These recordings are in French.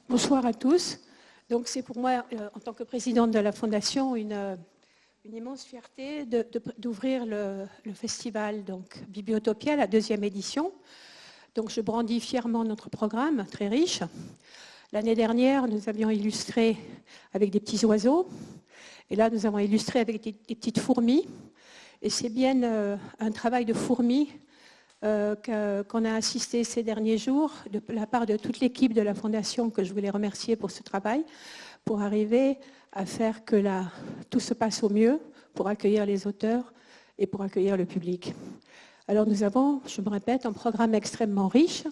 Bonsoir à tous. Donc c'est pour moi, en tant que présidente de la Fondation, une immense fierté d'ouvrir le festival donc, Bibliotopia, la 2e édition. Donc je brandis fièrement notre programme, très riche. L'année dernière, nous avions illustré avec des petits oiseaux. Et là, nous avons illustré avec des petites fourmis. Et c'est bien un travail de fourmis qu'on a assisté ces derniers jours de la part de toute l'équipe de la Fondation, que je voulais remercier pour ce travail, pour arriver à faire que tout se passe au mieux, pour accueillir les auteurs et pour accueillir le public. Alors nous avons, je me répète, un programme extrêmement riche.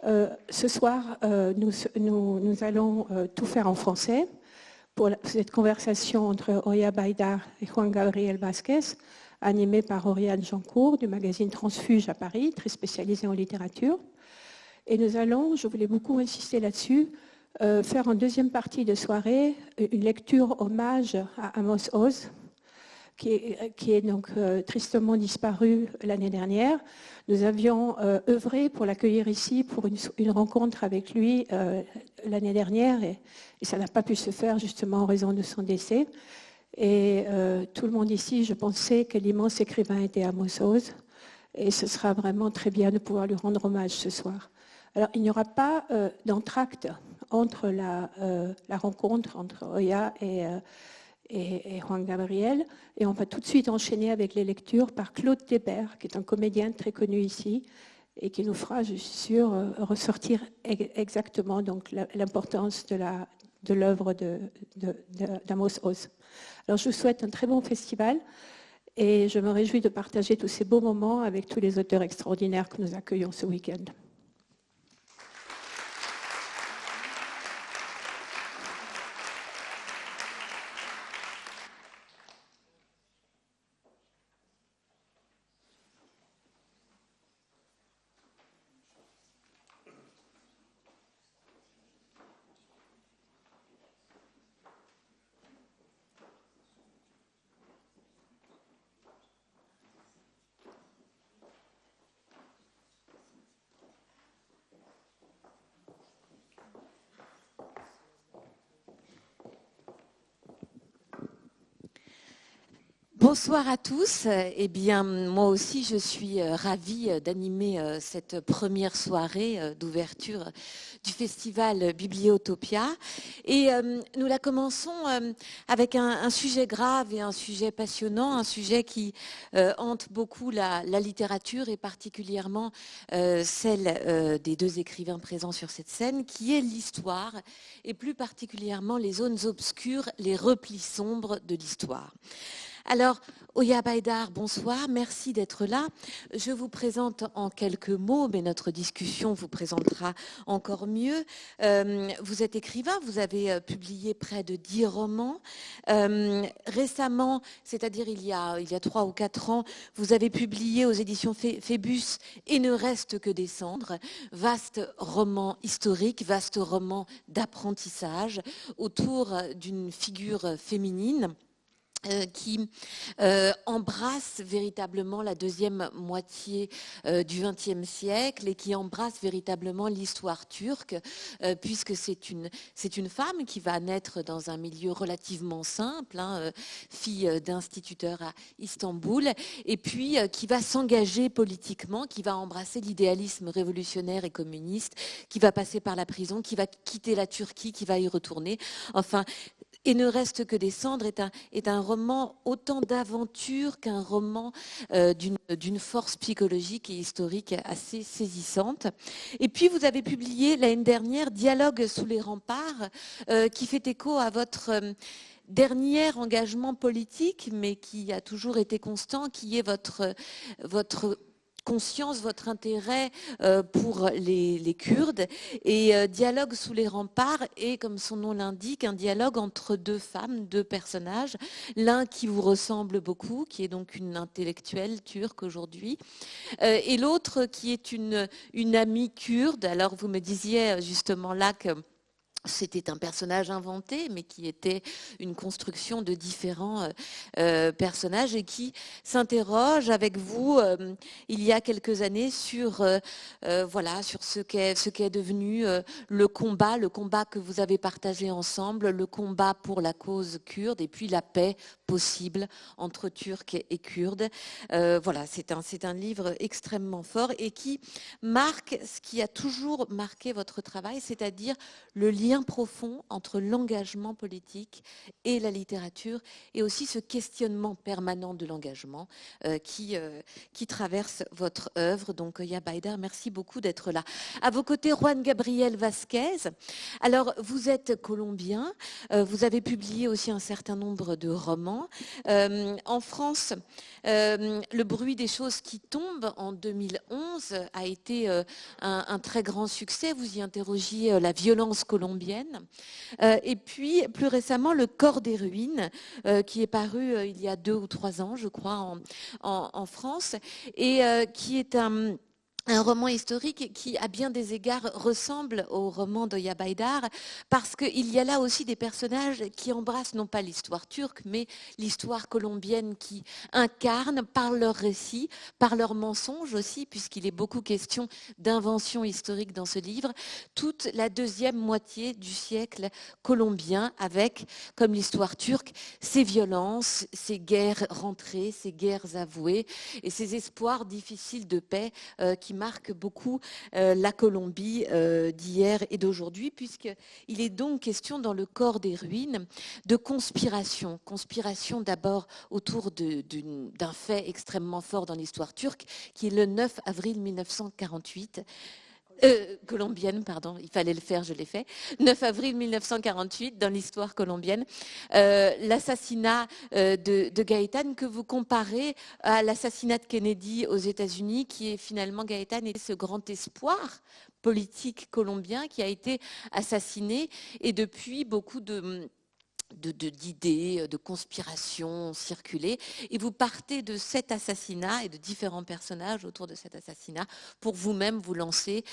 Ce soir, nous allons tout faire en français pour cette conversation entre Oya Baïdar et Juan Gabriel Vázquez, animée par Oriane Jancourt du magazine Transfuge à Paris, très spécialisé en littérature. Et nous allons, je voulais beaucoup insister là-dessus, faire en deuxième partie de soirée une lecture hommage à Amos Oz, qui est donc tristement disparu l'année dernière. Nous avions œuvré pour l'accueillir ici pour une rencontre avec lui l'année dernière et ça n'a pas pu se faire justement en raison de son décès. Et tout le monde ici, je pensais que l'immense écrivain était Amos Oz et ce sera vraiment très bien de pouvoir lui rendre hommage ce soir. Alors, il n'y aura pas d'entracte entre la rencontre entre Oya et Juan Gabriel. Et on va tout de suite enchaîner avec les lectures par Claude Débert, qui est un comédien très connu ici et qui nous fera, je suis sûre, ressortir exactement donc, l'importance de l'œuvre d'Amos Oz. Alors, je vous souhaite un très bon festival et je me réjouis de partager tous ces beaux moments avec tous les auteurs extraordinaires que nous accueillons ce week-end. Bonsoir à tous. Eh bien, moi aussi, je suis ravie d'animer cette première soirée d'ouverture du festival Bibliotopia. Et nous la commençons avec un sujet grave et un sujet passionnant, un sujet qui hante beaucoup la littérature et particulièrement celle des deux écrivains présents sur cette scène, qui est l'histoire et plus particulièrement les zones obscures, les replis sombres de l'histoire. Alors, Oya Baïdar, bonsoir, merci d'être là. Je vous présente en quelques mots, mais notre discussion vous présentera encore mieux. Vous êtes écrivain, vous avez publié près de 10 romans. Récemment, c'est-à-dire il y a 3 ou 4 ans, vous avez publié aux éditions Phébus « Et ne reste que des cendres », vaste roman historique, vaste roman d'apprentissage autour d'une figure féminine qui embrasse véritablement la deuxième moitié du XXe siècle et qui embrasse véritablement l'histoire turque, puisque c'est une femme qui va naître dans un milieu relativement simple, fille d'instituteur à Istanbul, et puis qui va s'engager politiquement, qui va embrasser l'idéalisme révolutionnaire et communiste, qui va passer par la prison, qui va quitter la Turquie, qui va y retourner. Enfin, Et ne reste que des cendres est un roman autant d'aventure qu'un roman d'une force psychologique et historique assez saisissante. Et puis vous avez publié l'année dernière Dialogue sous les remparts, qui fait écho à votre dernier engagement politique, mais qui a toujours été constant, qui est votre conscience, votre intérêt pour les Kurdes. Et Dialogue sous les remparts est, comme son nom l'indique, un dialogue entre deux femmes, deux personnages. L'un qui vous ressemble beaucoup, qui est donc une intellectuelle turque aujourd'hui, et l'autre qui est une amie kurde. Alors vous me disiez justement là que c'était un personnage inventé, mais qui était une construction de différents personnages et qui s'interroge avec vous il y a quelques années sur, voilà, sur ce qu'est devenu le combat que vous avez partagé ensemble, le combat pour la cause kurde et puis la paix possible entre Turcs et Kurdes. Voilà, c'est un livre extrêmement fort et qui marque ce qui a toujours marqué votre travail, c'est-à-dire le lien profond entre l'engagement politique et la littérature et aussi ce questionnement permanent de l'engagement qui traverse votre œuvre. Donc Yaba Haidar, merci beaucoup d'être là. À vos côtés, Juan Gabriel Vasquez. Alors, vous êtes colombien, vous avez publié aussi un certain nombre de romans. En France, Le bruit des choses qui tombent en 2011 a été un très grand succès. Vous y interrogiez la violence colombienne. Et puis, plus récemment, Le corps des ruines, qui est paru il y a 2 ou 3 ans, je crois, en France, et qui est un roman historique qui, à bien des égards, ressemble au roman de Yaba Haidar, parce qu'il y a là aussi des personnages qui embrassent non pas l'histoire turque, mais l'histoire colombienne, qui incarnent par leur récit, par leurs mensonges aussi, puisqu'il est beaucoup question d'invention historique dans ce livre, toute la deuxième moitié du siècle colombien, avec, comme l'histoire turque, ses violences, ses guerres rentrées, ses guerres avouées, et ces espoirs difficiles de paix qui marquent beaucoup la Colombie d'hier et d'aujourd'hui, puisqu'il est donc question dans Le corps des ruines de conspiration. Conspiration d'abord autour d'un fait extrêmement fort dans l'histoire turque, qui est le 9 avril 1948. Colombienne, pardon, il fallait le faire, je l'ai fait. 9 avril 1948, dans l'histoire colombienne, l'assassinat de Gaëtan, que vous comparez à l'assassinat de Kennedy aux États-Unis, qui est finalement Gaëtan et ce grand espoir politique colombien qui a été assassiné, et depuis beaucoup d'idées, de conspirations circulées, et vous partez de cet assassinat et de différents personnages autour de cet assassinat pour vous-même vous lancer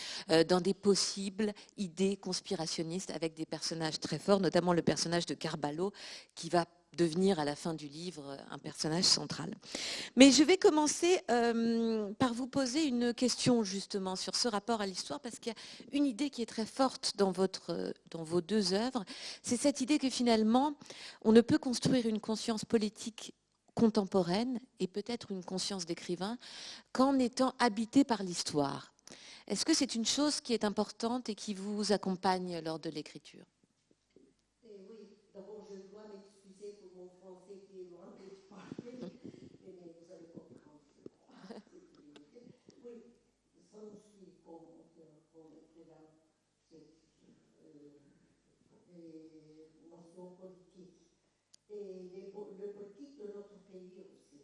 dans des possibles idées conspirationnistes avec des personnages très forts, notamment le personnage de Carballo, qui va devenir à la fin du livre un personnage central. Mais je vais commencer par vous poser une question justement sur ce rapport à l'histoire, parce qu'il y a une idée qui est très forte dans vos 2 œuvres, c'est cette idée que finalement, on ne peut construire une conscience politique contemporaine et peut-être une conscience d'écrivain qu'en étant habité par l'histoire. Est-ce que c'est une chose qui est importante et qui vous accompagne lors de l'écriture ? Oui, d'abord je dois m'excuser pour mon français qui est loin d'être parfait, mais vous allez comprendre. Oui, ça me suit comme écrivain, les notions politiques et le politique de notre pays aussi.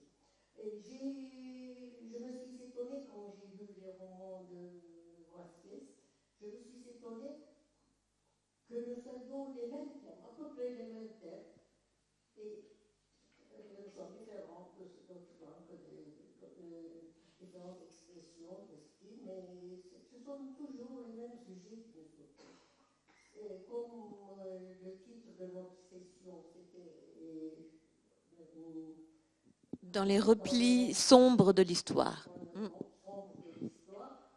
Et je me suis étonnée quand j'ai lu les romans de Vasquez, je me suis étonnée que nous avions les mêmes thèmes, à peu près les mêmes thèmes, et nous sommes différents de d'autres langues, différentes expressions, de style, mais ce sont toujours les mêmes sujets qui nous occupent. Comme le titre de notre session, c'était dans les replis sombres de l'histoire. sombre de l'histoire,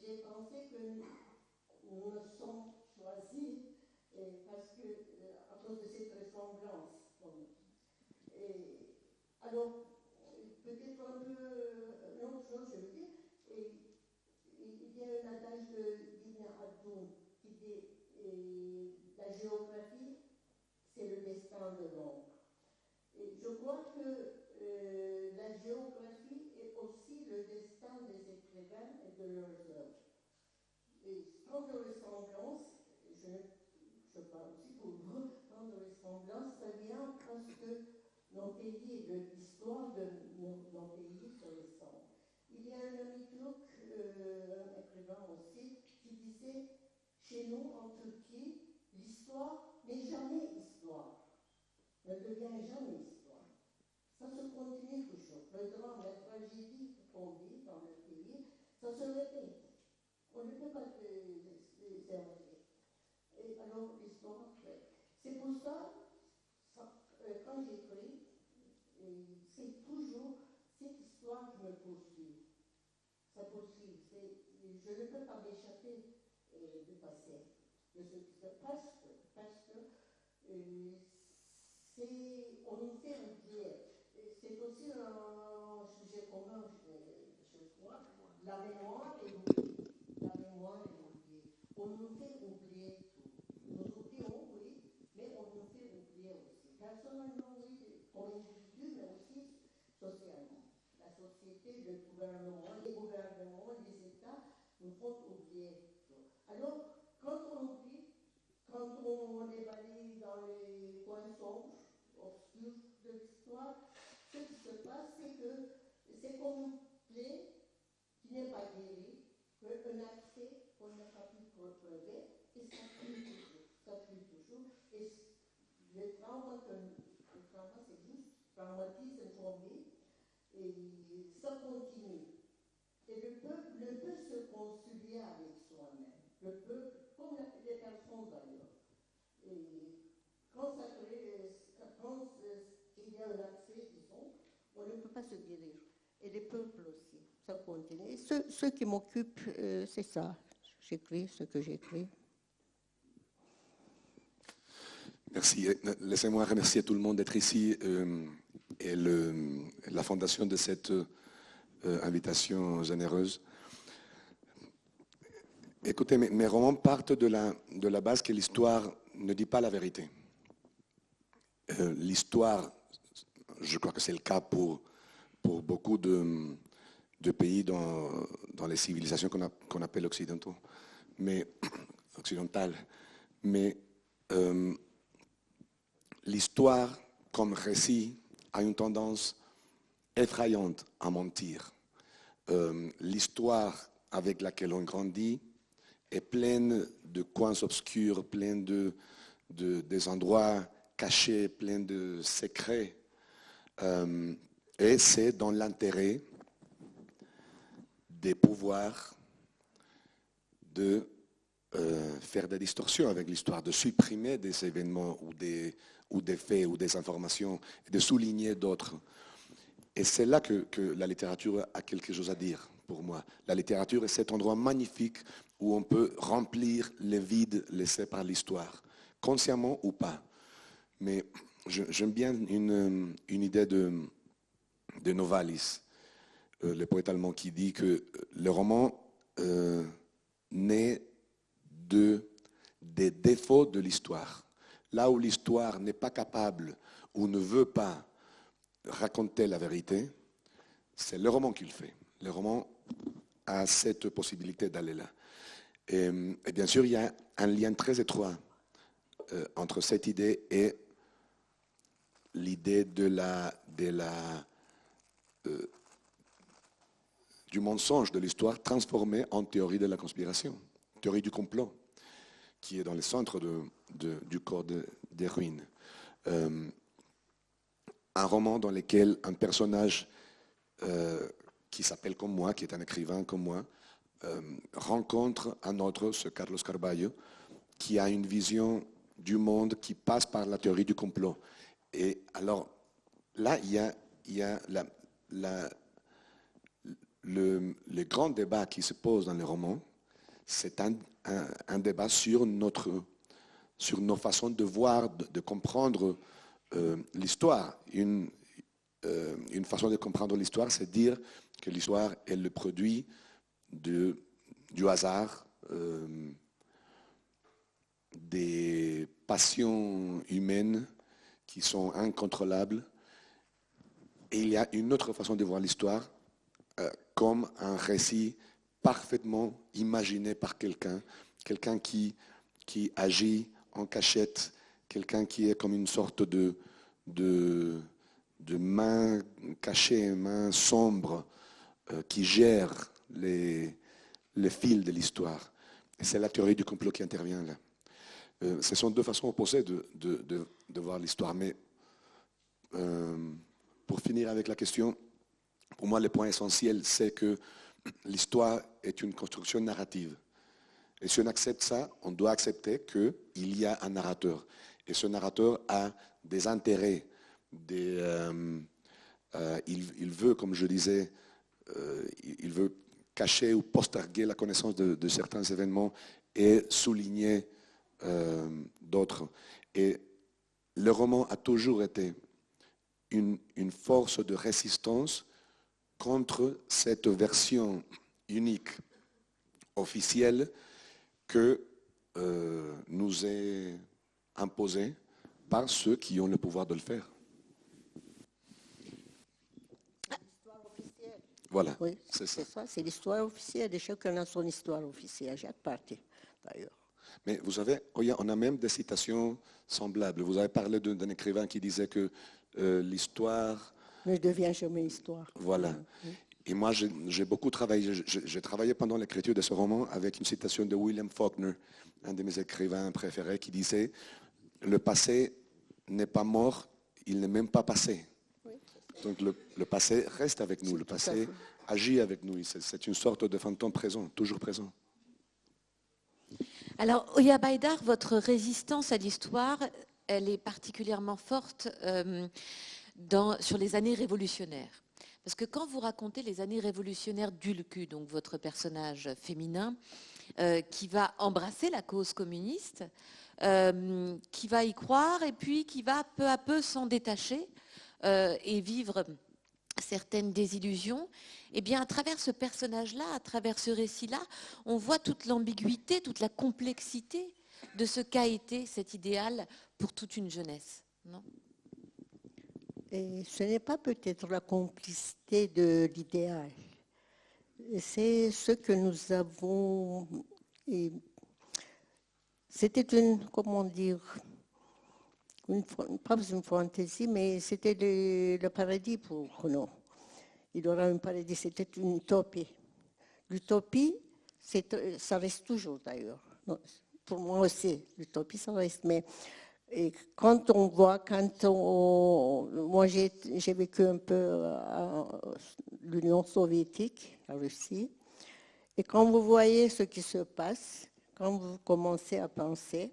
j'ai pensé que nous nous sommes choisis parce que, à cause de cette ressemblance. Alors, peut-être un peu, une autre chose, je veux dire, il y a un adage d'Ibn Khaldoun qui dit la géographie, c'est le destin de l'homme. Et je crois que la géographie est aussi le destin des écrivains et de leurs œuvres. Et tant de ressemblance, je parle aussi pour vous, tant de ressemblance, ça vient parce que nos pays, l'histoire de nos pays se ressemblent. Il y a un ami turc, un écrivain aussi, qui disait, chez nous en Turquie, l'histoire n'est jamais histoire, ne devient jamais histoire. Ça se continue toujours. Le drame, la tragédie qu'on vit dans le pays, ça se répète. On ne peut pas les enlever. l'histoire. C'est pour ça, quand j'écris, c'est toujours cette histoire qui me poursuit. Ça poursuit. Je ne peux pas m'échapper du passé, de ce qui se passe, parce que on nous fait oublier. C'est aussi un sujet commun chez moi, la mémoire et l'oubli. La mémoire et l'oubli. On nous fait oublier tout. Nous oublions, oui, mais on nous fait oublier aussi. Personnellement, oui, comme individu, mais aussi socialement. La société, le gouvernement, les gouvernements, les États nous font oublier tout. Alors, quand on oublie, quand on évalue dans les coins sombres, obscurs de l'histoire, ce qui se passe, c'est que c'est comme une plaie qui n'est pas guérie, un accès qu'on n'a pas pu relever, et ça pue toujours. Ça pue toujours. Et le trauma, c'est juste traumatise une vie, et ça continue. Et le peuple ne peut se concilier avec soi-même. Le peuple, comme les personnes d'ailleurs. Et quand il y a un accès, disons, on ne peut pas se guérir. Et les peuples aussi, ça continue. Et ce qui m'occupe, c'est ça. J'écris ce que j'écris. Merci. Laissez-moi remercier tout le monde d'être ici et la fondation de cette invitation généreuse. Écoutez, mes romans partent de la base que l'histoire ne dit pas la vérité. L'histoire, je crois que c'est le cas pour beaucoup de pays dans les civilisations qu'on appelle occidentales. Mais l'histoire, comme récit, a une tendance effrayante à mentir. L'histoire avec laquelle on grandit est pleine de coins obscurs, pleine des endroits cachés, pleine de secrets. Et c'est dans l'intérêt des pouvoirs de faire des distorsions avec l'histoire, de supprimer des événements ou des faits ou des informations, et de souligner d'autres. Et c'est là que la littérature a quelque chose à dire pour moi. La littérature est cet endroit magnifique où on peut remplir les vides laissés par l'histoire, consciemment ou pas. Mais j'aime bien une idée de Novalis, le poète allemand, qui dit que le roman naît des défauts de l'histoire. Là où l'histoire n'est pas capable ou ne veut pas raconter la vérité, c'est le roman qui le fait. Le roman a cette possibilité d'aller là. Et bien sûr, il y a un lien très étroit entre cette idée et l'idée du mensonge de l'histoire transformé en théorie de la conspiration, théorie du complot, qui est dans le centre du corps des ruines. Un roman dans lequel un personnage qui s'appelle comme moi, qui est un écrivain comme moi, rencontre un autre, ce Carlos Carballo, qui a une vision du monde qui passe par la théorie du complot. Et alors, là, il y a le grand débat qui se pose dans les romans, c'est un débat sur nos façons de voir, de comprendre l'histoire. Une façon de comprendre l'histoire, c'est dire que l'histoire est le produit du hasard, des passions humaines qui sont incontrôlables. Et il y a une autre façon de voir l'histoire, comme un récit parfaitement imaginé par quelqu'un qui agit en cachette, quelqu'un qui est comme une sorte de main cachée, main sombre, qui gère les fils de l'histoire. Et c'est la théorie du complot qui intervient là. Ce sont deux façons opposées de voir l'histoire. Mais pour finir avec la question, pour moi, le point essentiel, c'est que l'histoire est une construction narrative. Et si on accepte ça, on doit accepter qu'il y a un narrateur. Et ce narrateur a des intérêts, il veut, comme je disais, il veut cacher ou posterguer la connaissance de certains événements et souligner d'autres. Et le roman a toujours été une force de résistance contre cette version unique, officielle, que nous est imposée par ceux qui ont le pouvoir de le faire. L'histoire officielle. Voilà, Oui, c'est ça. c'est l'histoire officielle. Et chacun a son histoire officielle, chaque parti, d'ailleurs. Mais vous savez, on a même des citations semblables. Vous avez parlé d'un écrivain qui disait que l'histoire... Ne devient jamais histoire. Voilà. Et moi, j'ai beaucoup travaillé. J'ai travaillé pendant l'écriture de ce roman avec une citation de William Faulkner, un de mes écrivains préférés, qui disait « Le passé n'est pas mort, il n'est même pas passé. » Donc le passé reste avec nous, le passé agit avec nous. C'est une sorte de fantôme présent, toujours présent. Alors, Oya Baydar, votre résistance à l'histoire, elle est particulièrement forte sur les années révolutionnaires. Parce que quand vous racontez les années révolutionnaires d'Ulku, donc votre personnage féminin, qui va embrasser la cause communiste, qui va y croire et puis qui va peu à peu s'en détacher et vivre certaines désillusions, eh bien à travers ce personnage-là, à travers ce récit-là, on voit toute l'ambiguïté, toute la complexité de ce qu'a été cet idéal pour toute une jeunesse, non ? Et ce n'est pas peut-être la complicité de l'idéal. C'est ce que nous avons... C'était une, comment dire, pas une fantaisie, mais c'était le paradis pour nous. Il y aura un paradis, c'était une utopie. L'utopie, ça reste toujours d'ailleurs. Pour moi aussi, l'utopie, ça reste. Mais et quand on voit, moi j'ai vécu un peu à l'Union soviétique, la Russie, et quand vous voyez ce qui se passe, quand vous commencez à penser,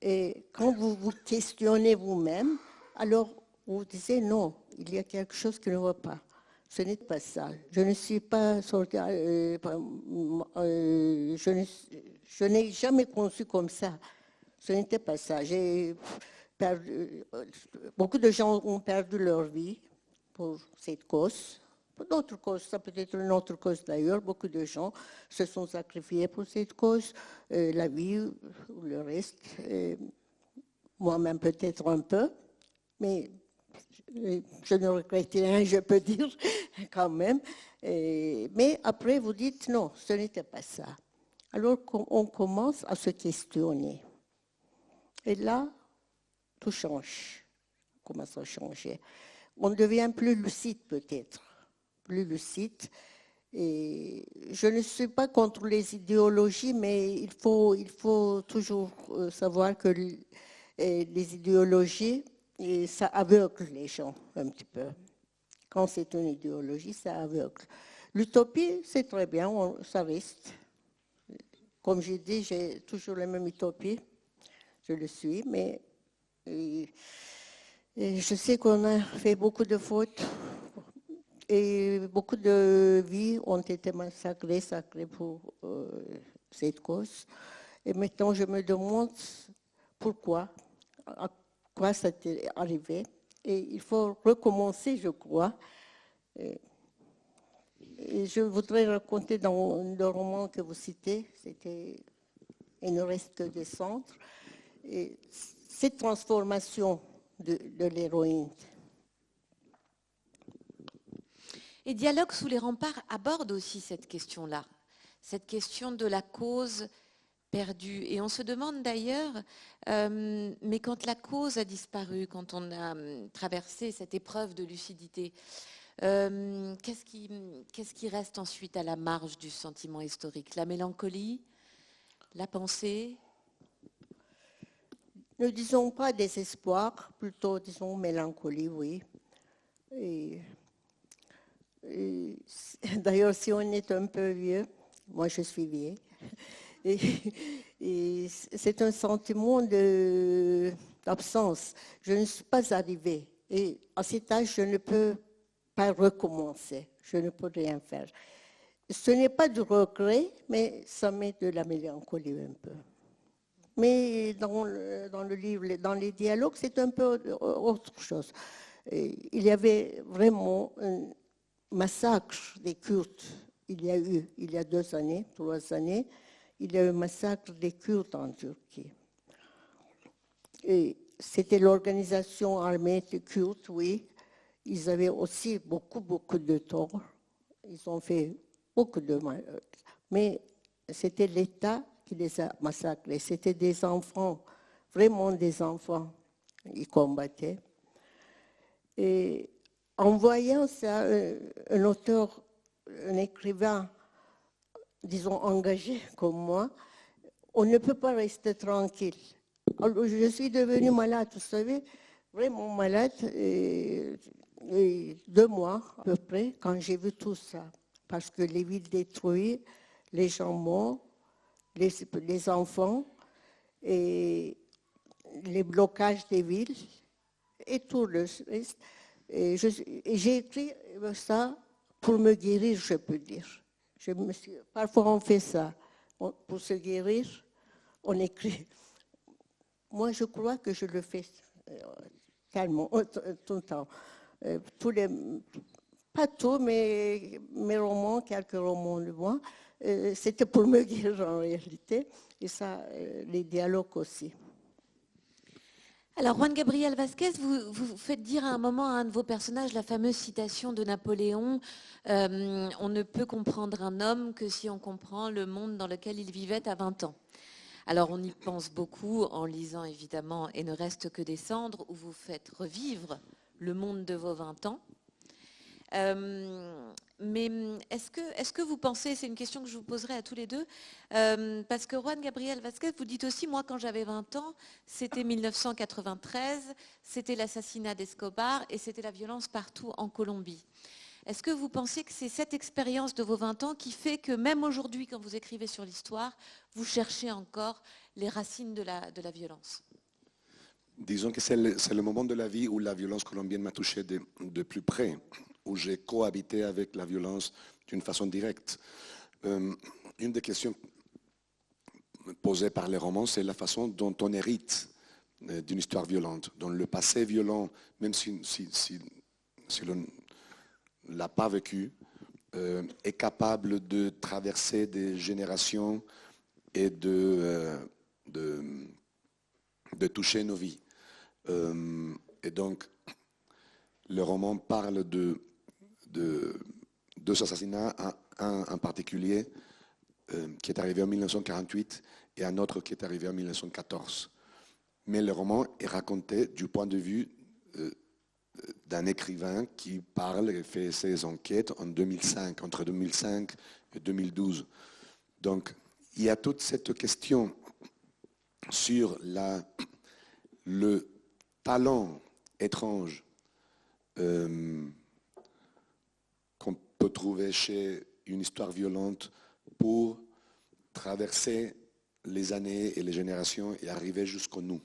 et quand vous vous questionnez vous-même, alors vous disiez non, il y a quelque chose qui ne va pas. Ce n'est pas ça. Je ne suis pas soldat, je n'ai jamais conçu comme ça. Ce n'était pas ça. Beaucoup de gens ont perdu leur vie pour cette cause. Pour d'autres causes, ça peut être une autre cause d'ailleurs. Beaucoup de gens se sont sacrifiés pour cette cause, la vie ou le reste. Moi-même peut-être un peu, mais je ne regrette rien, je peux dire quand même. Mais après, vous dites non, ce n'était pas ça. Alors on commence à se questionner. Et là, tout change. On commence à changer. On devient plus lucide peut-être, plus lucide. Et je ne suis pas contre les idéologies, mais il faut toujours savoir que les idéologies, ça aveugle les gens un petit peu. Quand c'est une idéologie, ça aveugle. L'utopie, c'est très bien, ça reste. Comme j'ai dit, j'ai toujours la même utopie. Je le suis, mais je sais qu'on a fait beaucoup de fautes et beaucoup de vies ont été massacrées pour cette cause. Et maintenant, je me demande pourquoi, à quoi ça t'est arrivé. Et il faut recommencer, je crois. Et je voudrais raconter dans le roman que vous citez, c'était Il ne reste que des centres. Et cette transformation de l'héroïne. Et Dialogue sous les remparts aborde aussi cette question-là, cette question de la cause perdue. Et on se demande d'ailleurs, mais quand la cause a disparu, quand on a traversé cette épreuve de lucidité, qu'est-ce qui reste ensuite à la marge du sentiment historique? La mélancolie, la pensée? Ne disons pas désespoir, plutôt disons mélancolie, oui. Et d'ailleurs, si on est un peu vieux, moi je suis vieille, Et, et c'est un sentiment d'absence. Je ne suis pas arrivée. Et à cet âge, je ne peux pas recommencer. Je ne peux rien faire. Ce n'est pas du regret, mais ça met de la mélancolie un peu. Mais dans le livre, dans les dialogues, c'est un peu autre chose. Et il y avait vraiment un massacre des Kurdes. Il y a 2 années, 3 années, il y a eu un massacre des Kurdes en Turquie. Et c'était l'organisation armée des Kurdes, oui. Ils avaient aussi beaucoup de tort. Ils ont fait beaucoup de mal. Mais c'était l'État qui les a massacrés. C'était des enfants, vraiment des enfants. Ils combattaient. Et en voyant ça, un auteur, un écrivain, disons engagé comme moi, on ne peut pas rester tranquille. Alors, je suis devenue malade, vous savez, vraiment malade, et 2 mois à peu près, quand j'ai vu tout ça. Parce que les villes détruites, les gens morts, les enfants, et les blocages des villes, et tout le reste. Et j'ai écrit ça pour me guérir, je peux dire. Parfois on fait ça. Pour se guérir, on écrit. Moi, je crois que je le fais tellement, tout le temps. Pas tout, mais mes romans, quelques romans de moi, c'était pour me guérir en réalité. Et ça, les dialogues aussi. Alors, Juan Gabriel Vázquez, vous faites dire à un moment à un de vos personnages la fameuse citation de Napoléon « On ne peut comprendre un homme que si on comprend le monde dans lequel il vivait à 20 ans ». Alors, on y pense beaucoup en lisant évidemment « Et ne reste que des cendres » où vous faites revivre le monde de vos 20 ans. Mais est-ce que vous pensez, c'est une question que je vous poserai à tous les deux, parce que Juan Gabriel Vázquez, vous dites aussi, moi quand j'avais 20 ans, c'était 1993, c'était l'assassinat d'Escobar et c'était la violence partout en Colombie. Est-ce que vous pensez que c'est cette expérience de vos 20 ans qui fait que même aujourd'hui, quand vous écrivez sur l'histoire, vous cherchez encore les racines de la violence? Disons que c'est le moment de la vie où la violence colombienne m'a touché de plus près, où j'ai cohabité avec la violence d'une façon directe. Une des questions posées par les romans, c'est la façon dont on hérite d'une histoire violente, dont le passé violent, même si l'on ne l'a pas vécu, est capable de traverser des générations et de toucher nos vies. Et donc, le roman parle de 2 assassinats, un en particulier qui est arrivé en 1948 et un autre qui est arrivé en 1914. Mais le roman est raconté du point de vue d'un écrivain qui parle et fait ses enquêtes en 2005, entre 2005 et 2012. Donc, il y a toute cette question sur le talent étrange qu'on peut trouver chez une histoire violente pour traverser les années et les générations et arriver jusqu'au nous.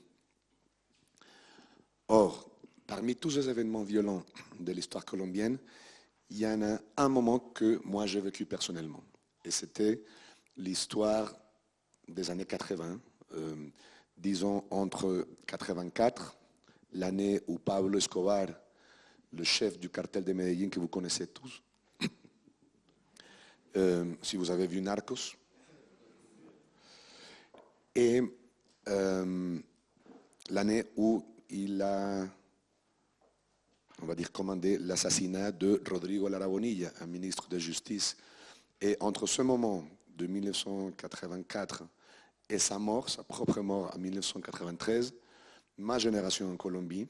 Or, parmi tous les événements violents de l'histoire colombienne, il y en a un moment que moi j'ai vécu personnellement. Et c'était l'histoire des années 80, disons entre 84, l'année où Pablo Escobar, le chef du cartel de Medellín que vous connaissez tous, si vous avez vu Narcos, et l'année où il a, on va dire, commandé l'assassinat de Rodrigo Lara Bonilla, un ministre de Justice. Et entre ce moment de 1984 et sa mort, sa propre mort en 1993, ma génération en Colombie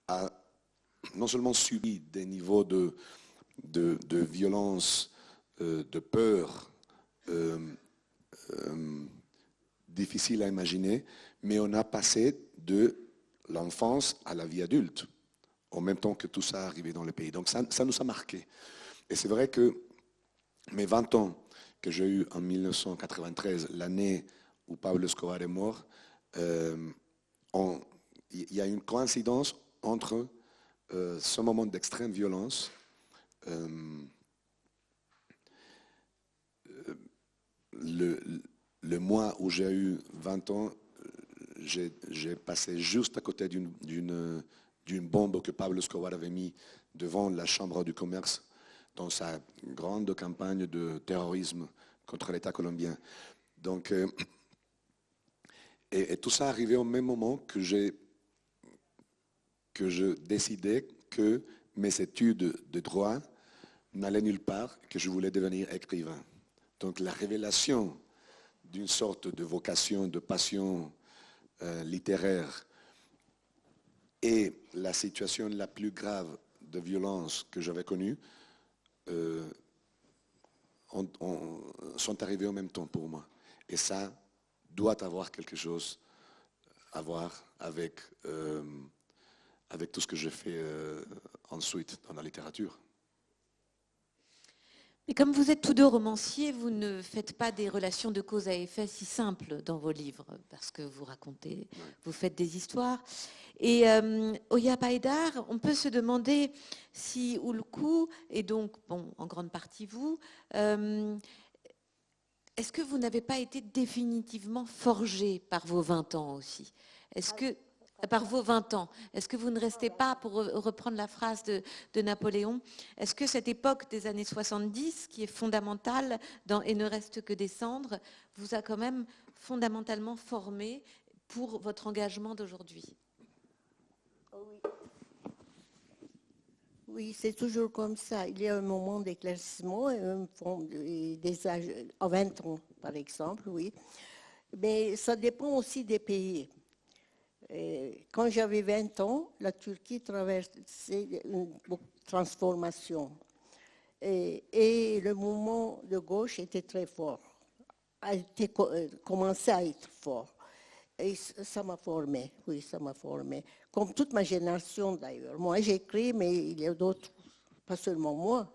a non seulement subi des niveaux de violence, de peur difficiles à imaginer, mais on a passé de l'enfance à la vie adulte, en même temps que tout ça est arrivé dans le pays. Donc ça nous a marqué. Et c'est vrai que mes 20 ans que j'ai eue en 1993, l'année où Pablo Escobar est mort, il y a une coïncidence entre ce moment d'extrême violence, le mois où j'ai eu 20 ans, j'ai passé juste à côté d'une bombe que Pablo Escobar avait mis devant la Chambre du commerce dans sa grande campagne de terrorisme contre l'État colombien. Donc, et tout ça arrivait au même moment que je décidais que mes études de droit n'allaient nulle part, que je voulais devenir écrivain. Donc la révélation d'une sorte de vocation, de passion littéraire et la situation la plus grave de violence que j'avais connue sont arrivés en même temps pour moi. Et ça doit avoir quelque chose à voir avec tout ce que j'ai fait ensuite dans la littérature. Mais comme vous êtes tous deux romanciers, vous ne faites pas des relations de cause à effet si simples dans vos livres, parce que vous racontez, vous faites des histoires. Et Oyap Haïdar, on peut se demander si Oulkou, et donc bon, en grande partie vous, est-ce que vous n'avez pas été définitivement forgé par vos 20 ans aussi? Est-ce que par vos 20 ans, est-ce que vous ne restez pas, pour reprendre la phrase de Napoléon, est-ce que cette époque des années 70, qui est fondamentale et ne reste que des cendres, vous a quand même fondamentalement formé pour votre engagement d'aujourd'hui? Oui, c'est toujours comme ça. Il y a un moment d'éclaircissement, des âges, à 20 ans, par exemple, oui. Mais ça dépend aussi des pays. Quand j'avais 20 ans, la Turquie traversait une transformation. Et le mouvement de gauche était très fort, commençait à être fort. Et ça m'a formé, oui, ça m'a formé. Comme toute ma génération d'ailleurs. Moi, j'écris, mais il y a d'autres, pas seulement moi.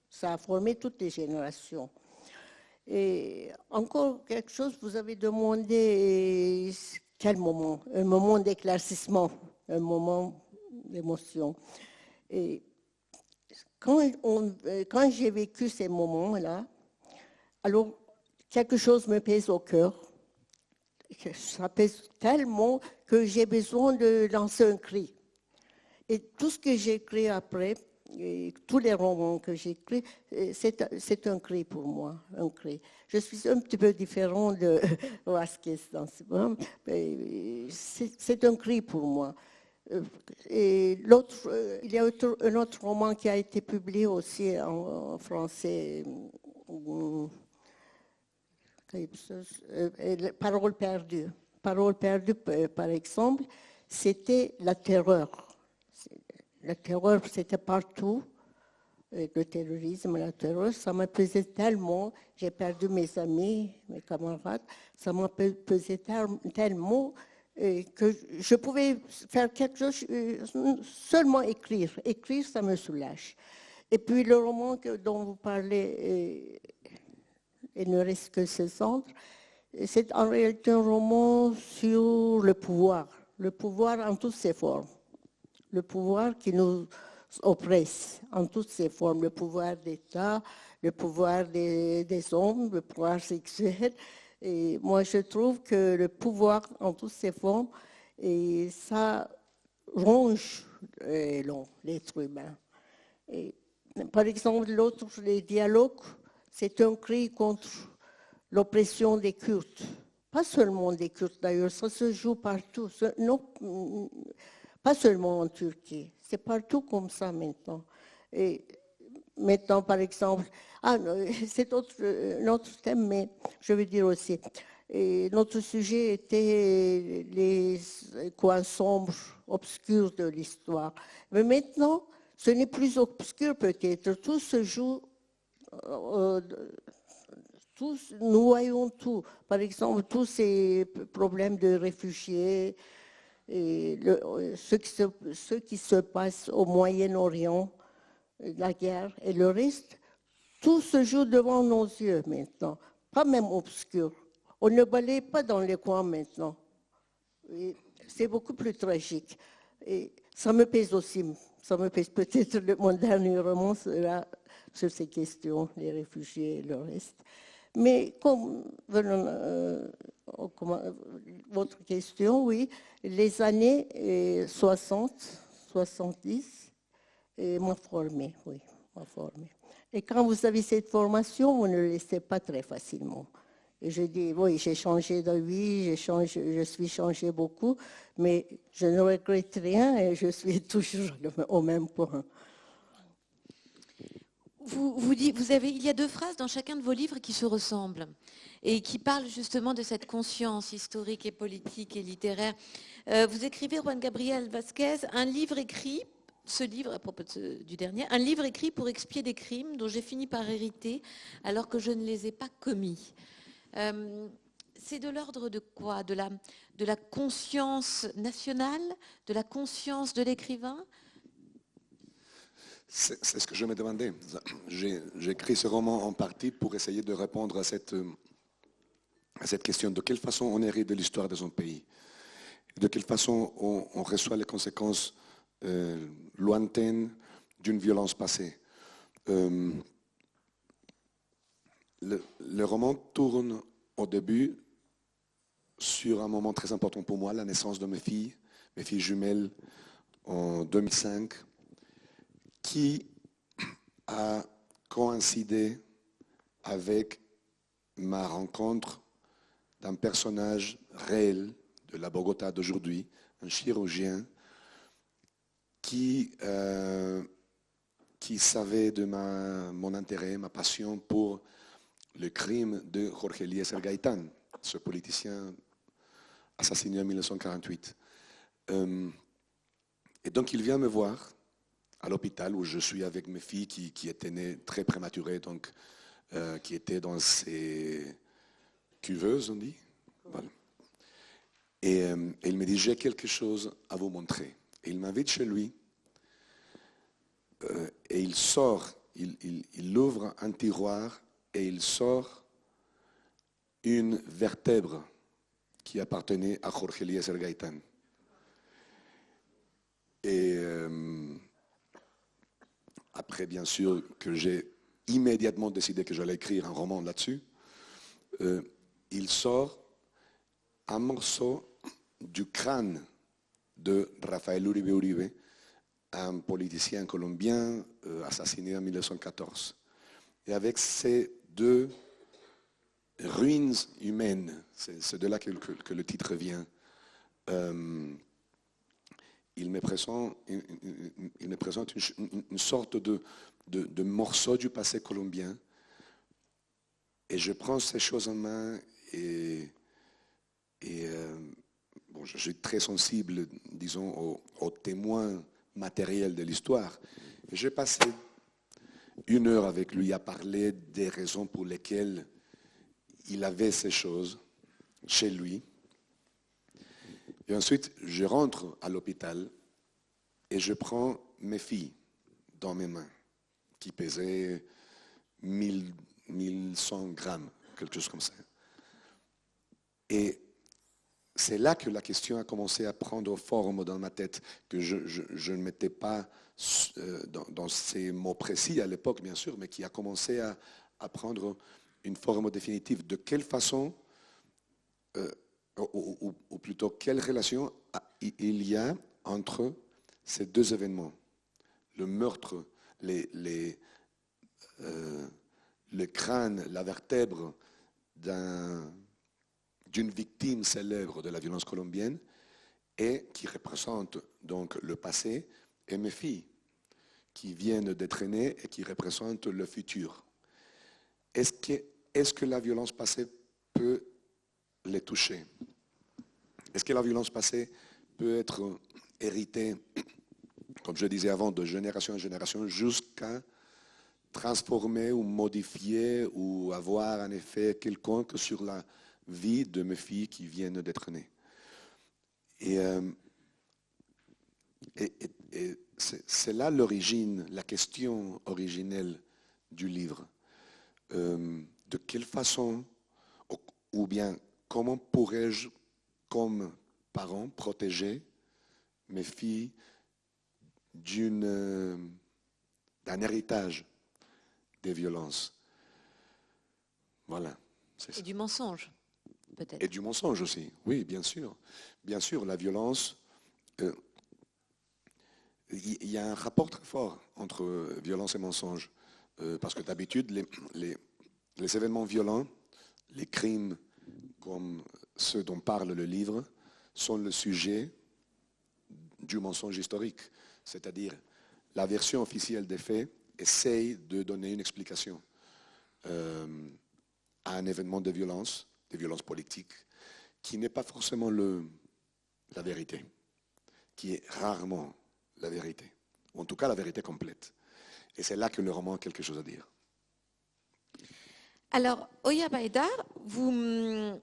Ça a formé toutes les générations. Et encore quelque chose, vous avez demandé quel moment? Un moment d'éclaircissement, un moment d'émotion. Et quand j'ai vécu ces moments-là, alors quelque chose me pèse au cœur. Ça pèse tellement que j'ai besoin de lancer un cri. Et tout ce que j'ai écrit après, tous les romans que j'écris, c'est un cri pour moi, un cri. Je suis un petit peu différent de Vasquez dans ce moment. C'est un cri pour moi. Et il y a un autre roman qui a été publié aussi en français, Parole perdue. Parole perdue, par exemple, c'était la terreur. La terreur, c'était partout. Le terrorisme, la terreur, ça m'a pesé tellement. J'ai perdu mes amis, mes camarades. Ça m'a pesé tellement que je pouvais faire quelque chose, seulement écrire. Écrire, ça me soulage. Et puis le roman dont vous parlez, Il ne reste que ce centre, c'est en réalité un roman sur le pouvoir en toutes ses formes. Le pouvoir qui nous oppresse en toutes ses formes, le pouvoir d'État, le pouvoir des hommes, le pouvoir sexuel. Et moi, je trouve que le pouvoir en toutes ses formes, et ça ronge l'être humain. Et, par exemple, les dialogues, c'est un cri contre l'oppression des Kurdes. Pas seulement des Kurdes d'ailleurs, ça se joue partout. Non, pas seulement en Turquie, c'est partout comme ça maintenant. Et maintenant, par exemple, c'est un autre thème, mais je veux dire aussi, et notre sujet était les coins sombres, obscurs de l'histoire. Mais maintenant, ce n'est plus obscur peut-être, tout se joue, nous voyons tout. Par exemple, tous ces problèmes de réfugiés, et ce qui se passe au Moyen-Orient, la guerre et le reste, tout se joue devant nos yeux maintenant, pas même obscur. On ne balaye pas dans les coins maintenant. C'est beaucoup plus tragique. Et ça me pèse aussi. Ça me pèse peut-être mon dernier roman sera sur ces questions, les réfugiés et le reste. Mais comme votre question, oui, les années 60, 70 m'ont formé, oui, m'a formé. Et quand vous avez cette formation, vous ne le laissez pas très facilement. Et je dis, oui, j'ai changé de vie, je suis changé beaucoup, mais je ne regrette rien et je suis toujours au même point. Il y a 2 phrases dans chacun de vos livres qui se ressemblent et qui parlent justement de cette conscience historique et politique et littéraire. Vous écrivez, Juan Gabriel Vázquez, un livre écrit, ce livre à propos du dernier, un livre écrit pour expier des crimes dont j'ai fini par hériter alors que je ne les ai pas commis. C'est de l'ordre de quoi? De la conscience nationale, de la conscience de l'écrivain? C'est ce que je me demandais. J'ai écrit ce roman en partie pour essayer de répondre à cette question. De quelle façon on hérite de l'histoire de son pays? De quelle façon on reçoit les conséquences lointaines d'une violence passée? Le roman tourne au début sur un moment très important pour moi, la naissance de mes filles jumelles en 2005, qui a coïncidé avec ma rencontre d'un personnage réel de la Bogota d'aujourd'hui, un chirurgien qui savait de mon intérêt, ma passion pour le crime de Jorge Eliezer Gaitán, ce politicien assassiné en 1948. Et donc il vient me voir à l'hôpital où je suis avec mes filles qui étaient nées très prématurées, donc qui étaient dans ces cuveuses, on dit. Voilà. Et il me dit, j'ai quelque chose à vous montrer. Et il m'invite chez lui et il sort, il ouvre un tiroir et il sort une vertèbre qui appartenait à Jorge Eliezer Gaitán. Et après, bien sûr, que j'ai immédiatement décidé que j'allais écrire un roman là-dessus, il sort un morceau du crâne de Rafael Uribe Uribe, un politicien colombien assassiné en 1914. Et avec ces 2 ruines humaines, c'est de là que le titre vient, il me présente une sorte de morceau du passé colombien et je prends ces choses en main et bon, je suis très sensible, disons, aux témoins matériels de l'histoire. J'ai passé 1 heure avec lui à parler des raisons pour lesquelles il avait ces choses chez lui. Et ensuite, je rentre à l'hôpital et je prends mes filles dans mes mains, qui pesaient 1100 grammes, quelque chose comme ça. Et c'est là que la question a commencé à prendre forme dans ma tête, que je ne mettais pas dans ces mots précis à l'époque, bien sûr, mais qui a commencé à prendre une forme définitive. De quelle façon, ou plutôt quelle relation il y a entre ces 2 événements, le meurtre, le crâne, la vertèbre d'une victime célèbre de la violence colombienne et qui représente donc le passé, et mes filles qui viennent d'être nées et qui représentent le futur. Est-ce que la violence passée peut les toucher? Est-ce que la violence passée peut être héritée, comme je disais avant, de génération en génération jusqu'à transformer ou modifier ou avoir un effet quelconque sur la vie de mes filles qui viennent d'être nées? Et c'est là l'origine, la question originelle du livre. de quelle façon, ou bien comment pourrais-je, comme parent, protéger mes filles d'un héritage des violences. Voilà. Et du mensonge, peut-être. Et du mensonge aussi, oui, bien sûr. Bien sûr, la violence, il y a un rapport très fort entre violence et mensonge. Parce que d'habitude, les événements violents, les crimes comme ceux dont parle le livre, sont le sujet du mensonge historique. C'est-à-dire, la version officielle des faits essaye de donner une explication à un événement de violence, des violences politiques, qui n'est pas forcément la vérité, qui est rarement la vérité, ou en tout cas la vérité complète. Et c'est là que le roman a quelque chose à dire. Alors, Oya Baïdar, vous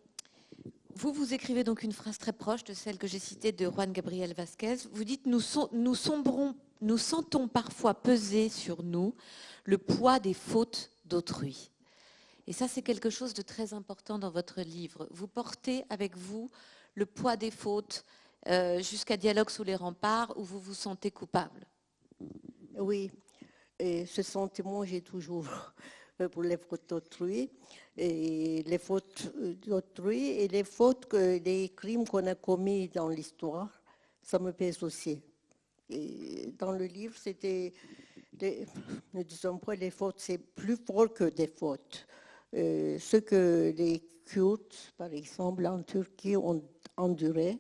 écrivez donc une phrase très proche de celle que j'ai citée de Juan Gabriel Vázquez. Vous dites « nous sentons parfois peser sur nous le poids des fautes d'autrui ». Et ça, c'est quelque chose de très important dans votre livre. Vous portez avec vous le poids des fautes jusqu'à Dialogue sous les remparts où vous vous sentez coupable. Oui, et ce sentiment, j'ai toujours pour les fautes d'autrui, et les fautes d'autrui et les crimes qu'on a commis dans l'histoire, ça me pèse aussi. Et dans le livre, ne disons pas les fautes, c'est plus fort que des fautes. Ce que les Kurdes, par exemple, en Turquie, ont enduré.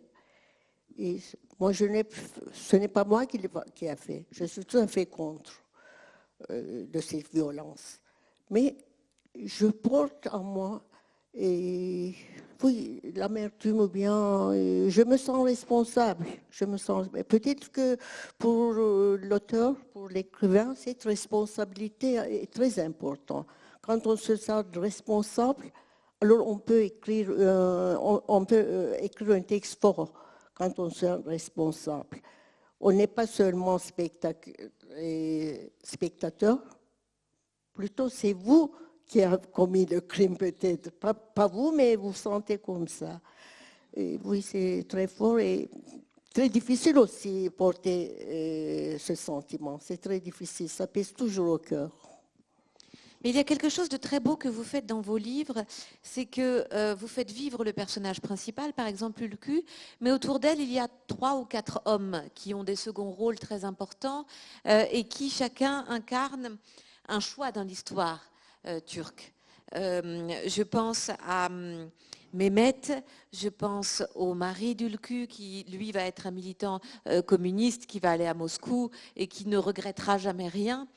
Et moi, ce n'est pas moi qui a fait. Je suis tout à fait contre de cette violence. Mais je porte en moi, oui, l'amertume ou bien, je me sens responsable. Peut-être que pour l'auteur, pour l'écrivain, cette responsabilité est très importante. Quand on se sent responsable, alors on peut écrire un texte fort quand on se sent responsable. On n'est pas seulement spectateur, plutôt c'est vous qui avez commis le crime peut-être. Pas vous, mais vous sentez comme ça. Et oui, c'est très fort et très difficile aussi porter ce sentiment. C'est très difficile, ça pèse toujours au cœur. Mais il y a quelque chose de très beau que vous faites dans vos livres, c'est que vous faites vivre le personnage principal, par exemple Ülkü, mais autour d'elle, il y a 3 ou 4 hommes qui ont des seconds rôles très importants et qui chacun incarnent un choix dans l'histoire turque. Je pense à Mehmet, je pense au mari d'Ülkü qui, lui, va être un militant communiste qui va aller à Moscou et qui ne regrettera jamais rien.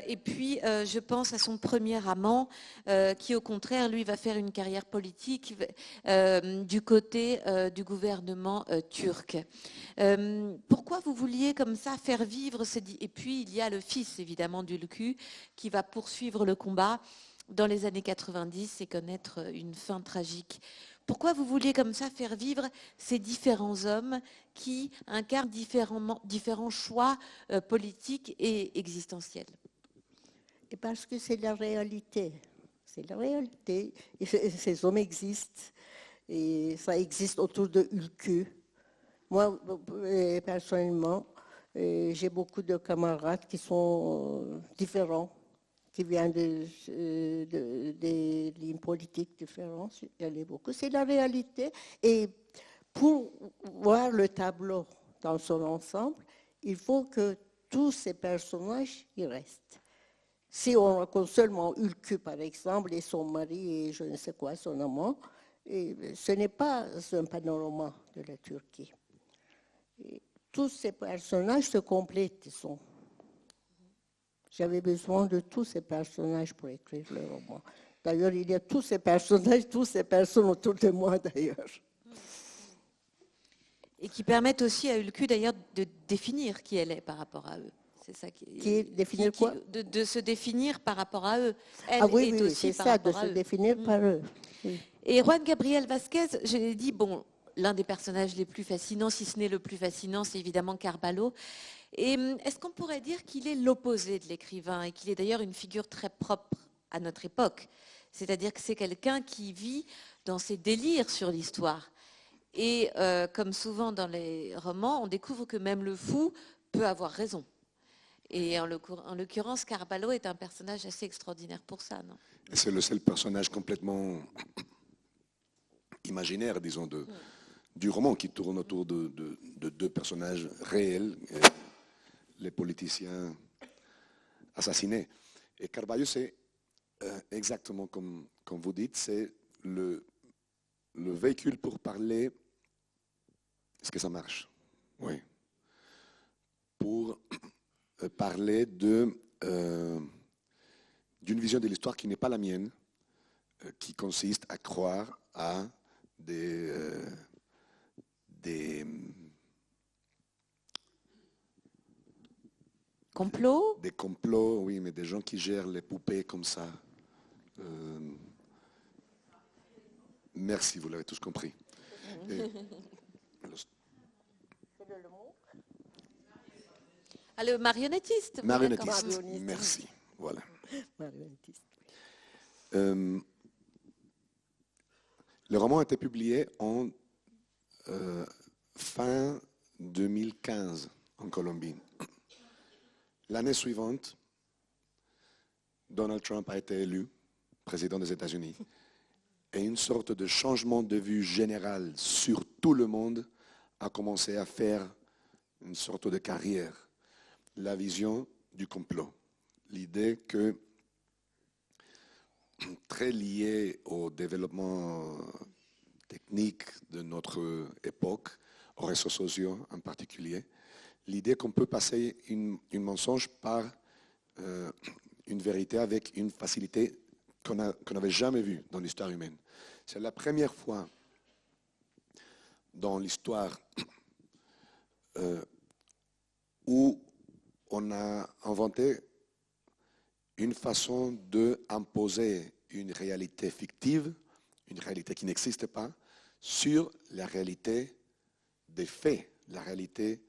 Et puis, je pense à son premier amant qui, au contraire, lui, va faire une carrière politique du côté du gouvernement turc. Pourquoi vous vouliez comme ça faire vivre ces... Et puis, il y a le fils, évidemment, d'Ülkü qui va poursuivre le combat dans les années 90 et connaître une fin tragique. Pourquoi vous vouliez comme ça faire vivre ces différents hommes qui incarnent différents choix politiques et existentiels? Et parce que c'est la réalité. C'est la réalité. Et ces hommes existent. Et ça existe autour de Ülkü. Moi, personnellement, j'ai beaucoup de camarades qui sont différents, qui viennent des lignes politiques différentes. Il y en a beaucoup. C'est la réalité. Et pour voir le tableau dans son ensemble, il faut que tous ces personnages y restent. Si on raconte seulement Ülkü, par exemple, et son mari et je ne sais quoi, son amant, ce n'est pas un panorama de la Turquie. Et tous ces personnages se complètent. J'avais besoin de tous ces personnages pour écrire le roman. D'ailleurs, il y a tous ces personnages, toutes ces personnes autour de moi, d'ailleurs. Et qui permettent aussi à Ülkü, d'ailleurs, de définir qui elle est par rapport à eux. C'est ça définir quoi de se définir par rapport à eux. Elle oui, est aussi c'est par ça, rapport de à se eux. définir par eux. Oui. Et Juan Gabriel Vázquez, je l'ai dit, bon, l'un des personnages les plus fascinants, si ce n'est le plus fascinant, c'est évidemment Karbalo. Et est-ce qu'on pourrait dire qu'il est l'opposé de l'écrivain et qu'il est d'ailleurs une figure très propre à notre époque. C'est-à-dire que c'est quelqu'un qui vit dans ses délires sur l'histoire. Et comme souvent dans les romans, on découvre que même le fou peut avoir raison. Et en l'occurrence, Carvalho est un personnage assez extraordinaire pour ça, non? Et c'est le seul personnage complètement imaginaire, disons, du roman qui tourne autour de deux personnages réels, les politiciens assassinés. Et Carvalho, c'est exactement comme vous dites, c'est le véhicule pour parler. Est-ce que ça marche? Oui. Pour parler d'une vision de l'histoire qui n'est pas la mienne, qui consiste à croire à des Complot? Des complots, oui, mais des gens qui gèrent les poupées comme ça. Merci, vous l'avez tous compris. Le marionnettiste. Marionnettiste, Marionnettiste. merci. Voilà. Marionnettiste. Le roman a été publié en fin 2015 en Colombie. L'année suivante, Donald Trump a été élu président des États-Unis et une sorte de changement de vue général sur tout le monde a commencé à faire une sorte de carrière. La vision du complot. L'idée que, très liée au développement technique de notre époque, aux réseaux sociaux en particulier, l'idée qu'on peut passer une mensonge par une vérité avec une facilité qu'on n'avait jamais vue dans l'histoire humaine. C'est la première fois dans l'histoire où on a inventé une façon d'imposer une réalité fictive, une réalité qui n'existe pas, sur la réalité des faits, la réalité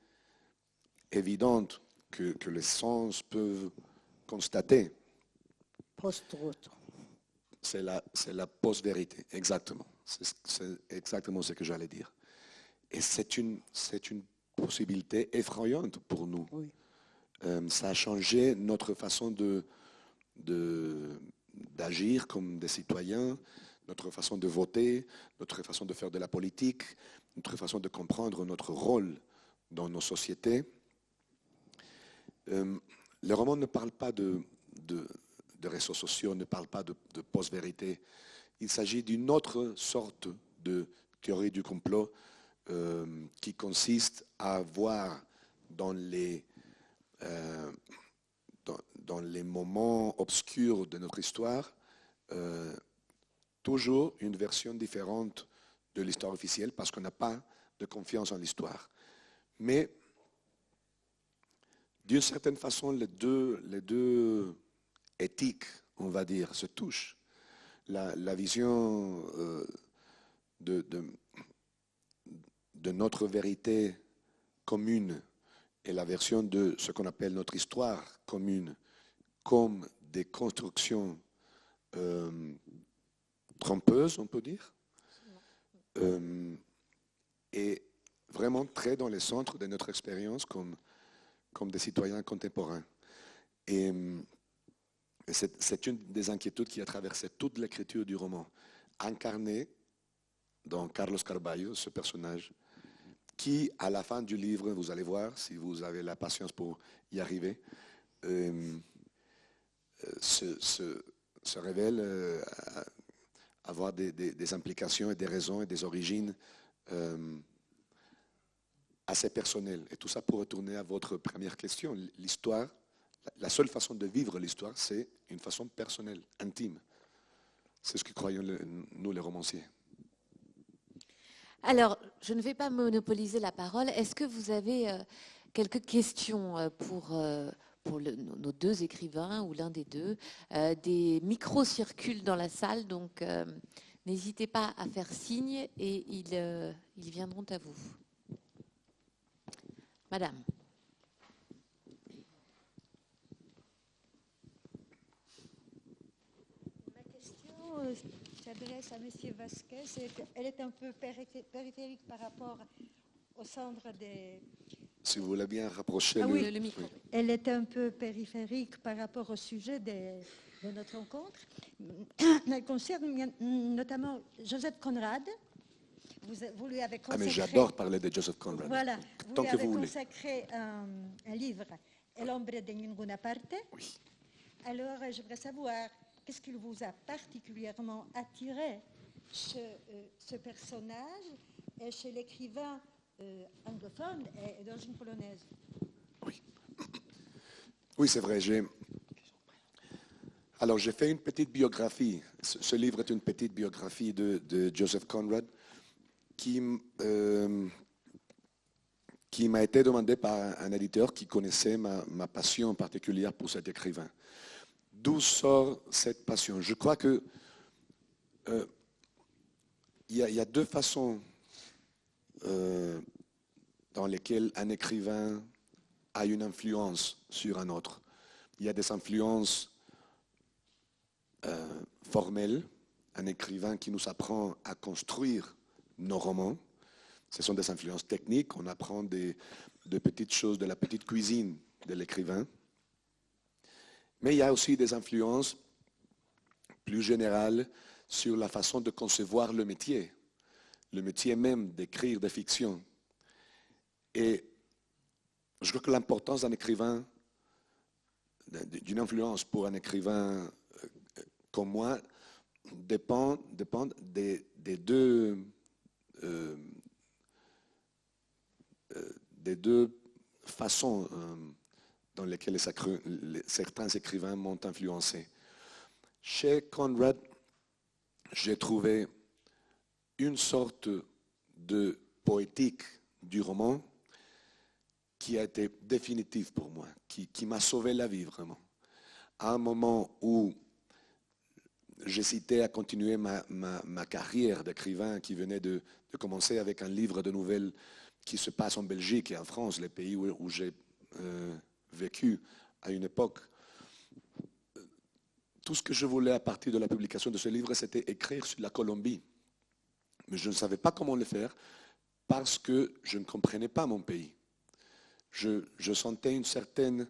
évidente que les sens peuvent constater. Post-truth. C'est la post-vérité, exactement. C'est exactement ce que j'allais dire. Et c'est une possibilité effrayante pour nous. Oui. Ça a changé notre façon d'agir comme des citoyens, notre façon de voter, notre façon de faire de la politique, notre façon de comprendre notre rôle dans nos sociétés. Le roman ne parle pas de réseaux sociaux, ne parle pas de post-vérité. Il s'agit d'une autre sorte de théorie du complot qui consiste à voir dans les moments obscurs de notre histoire toujours une version différente de l'histoire officielle parce qu'on n'a pas de confiance en l'histoire. Mais d'une certaine façon, les deux éthiques, on va dire, se touchent. La vision de notre vérité commune et la version de ce qu'on appelle notre histoire commune comme des constructions trompeuses, on peut dire, et vraiment très dans le centre de notre expérience comme des citoyens contemporains. Et c'est une des inquiétudes qui a traversé toute l'écriture du roman, incarné dans Carlos Carvalho, ce personnage, qui, à la fin du livre, vous allez voir, si vous avez la patience pour y arriver, se révèle avoir des implications et des raisons et des origines assez personnelles. Et tout ça pour retourner à votre première question. L'histoire, la seule façon de vivre l'histoire, c'est une façon personnelle, intime. C'est ce que croyons nous, les romanciers. Alors, je ne vais pas monopoliser la parole. Est-ce que vous avez quelques questions pour nos deux écrivains ou l'un des deux? Des micros circulent dans la salle, donc n'hésitez pas à faire signe et ils viendront à vous. Madame. s'adresse à M. Vasquez. Elle est un peu périphérique par rapport au centre des... Si vous voulez bien rapprocher Ah oui, le micro. Elle est un peu périphérique par rapport au sujet de notre rencontre. Elle concerne notamment Joseph Conrad. Vous lui avez consacré... Ah, mais j'adore parler de Joseph Conrad. Voilà, vous Tant lui que avez vous voulez. consacré un livre, El hombre de ninguna parte. Oui. Alors, j'aimerais savoir, qu'est-ce qui vous a particulièrement attiré chez ce personnage et chez l'écrivain anglophone et d'origine polonaise? Oui, c'est vrai. Alors, j'ai fait une petite biographie. Ce livre est une petite biographie de Joseph Conrad qui m'a été demandé par un éditeur qui connaissait ma passion particulière pour cet écrivain. D'où sort cette passion? Je crois que il y a deux façons dans lesquelles un écrivain a une influence sur un autre. Il y a des influences formelles, un écrivain qui nous apprend à construire nos romans. Ce sont des influences techniques, on apprend de petites choses, de la petite cuisine de l'écrivain. Mais il y a aussi des influences plus générales sur la façon de concevoir le métier même d'écrire des fictions. Et je crois que l'importance d'un écrivain, d'une influence pour un écrivain comme moi, dépend des deux façons dans lesquelles certains écrivains m'ont influencé. Chez Conrad, j'ai trouvé une sorte de poétique du roman qui a été définitive pour moi, qui m'a sauvé la vie vraiment. À un moment où j'hésitais à continuer ma carrière d'écrivain qui venait de commencer avec un livre de nouvelles qui se passe en Belgique et en France, les pays où j'ai vécu à une époque. Tout ce que je voulais à partir de la publication de ce livre, c'était écrire sur la Colombie. Mais je ne savais pas comment le faire parce que je ne comprenais pas mon pays. Je sentais une certaine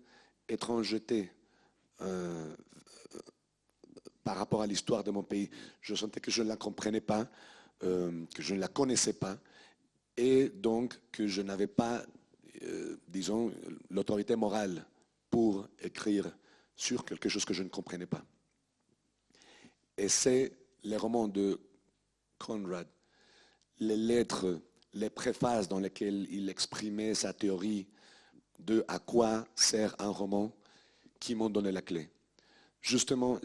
étrangeté par rapport à l'histoire de mon pays. Je sentais que je ne la comprenais pas, que je ne la connaissais pas, et donc que je n'avais pas, disons, l'autorité morale pour écrire sur quelque chose que je ne comprenais pas. Et c'est les romans de Conrad, les lettres, les préfaces dans lesquelles il exprimait sa théorie de à quoi sert un roman qui m'ont donné la clé. Justement,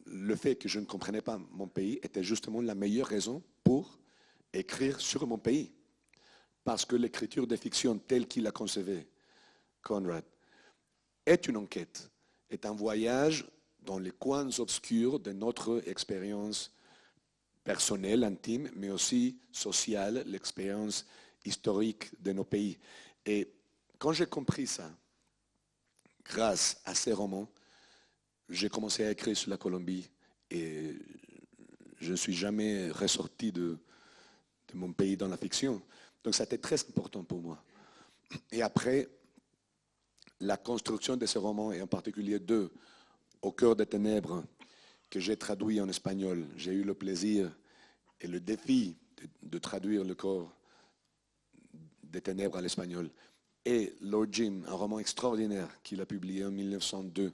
le fait que je ne comprenais pas mon pays était justement la meilleure raison pour écrire sur mon pays. Parce que l'écriture des fictions telle qu'il la concevait, Conrad, est une enquête, est un voyage dans les coins obscurs de notre expérience personnelle, intime, mais aussi sociale, l'expérience historique de nos pays. Et quand j'ai compris ça, grâce à ces romans, j'ai commencé à écrire sur la Colombie et je ne suis jamais ressorti de mon pays dans la fiction. Donc ça a été très important pour moi. Et après, la construction de ces romans, et en particulier deux, Au cœur des ténèbres, que j'ai traduit en espagnol. J'ai eu le plaisir et le défi de traduire Le corps des ténèbres à l'espagnol. Et Lord Jim, un roman extraordinaire qu'il a publié en 1902,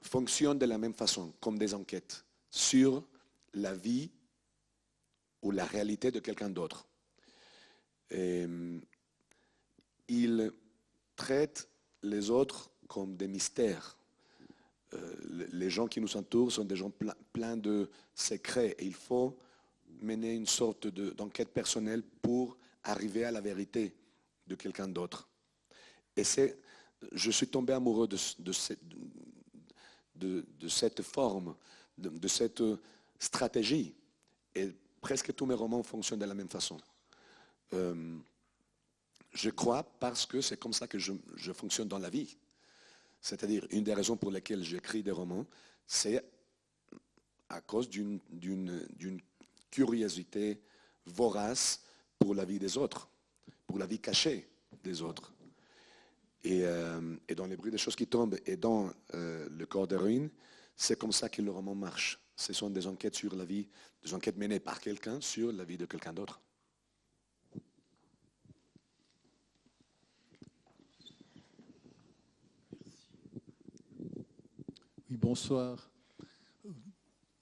fonctionne de la même façon, comme des enquêtes, sur la vie ou la réalité de quelqu'un d'autre. Il traite les autres comme des mystères. Les gens qui nous entourent sont des gens pleins de secrets et il faut mener une sorte d'enquête personnelle pour arriver à la vérité de quelqu'un d'autre. Et je suis tombé amoureux de cette forme, de cette stratégie. Et presque tous mes romans fonctionnent de la même façon. Je crois parce que c'est comme ça que je fonctionne dans la vie. C'est-à-dire, une des raisons pour lesquelles j'écris des romans, c'est à cause d'une curiosité vorace pour la vie des autres, pour la vie cachée des autres. Et dans les bruits des choses qui tombent et dans le corps des ruines, c'est comme ça que le roman marche. Ce sont des enquêtes sur la vie, des enquêtes menées par quelqu'un sur la vie de quelqu'un d'autre. Oui, bonsoir.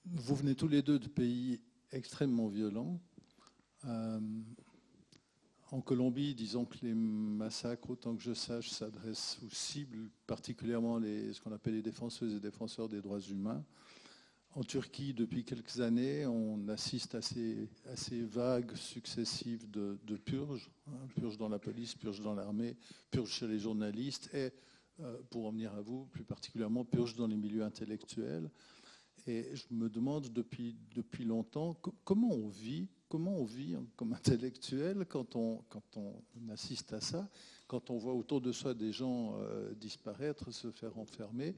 Vous venez tous les deux de pays extrêmement violents. En Colombie, disons que les massacres, autant que je sache, s'adressent aux cibles, particulièrement ce qu'on appelle les défenseuses et défenseurs des droits humains. En Turquie, depuis quelques années, on assiste à ces vagues successives de purges, purges dans la police, purges dans l'armée, purges chez les journalistes et, pour en venir à vous, plus particulièrement, purges dans les milieux intellectuels. Et je me demande depuis longtemps comment on vit comme intellectuel quand on assiste à ça, quand on voit autour de soi des gens disparaître, se faire enfermer.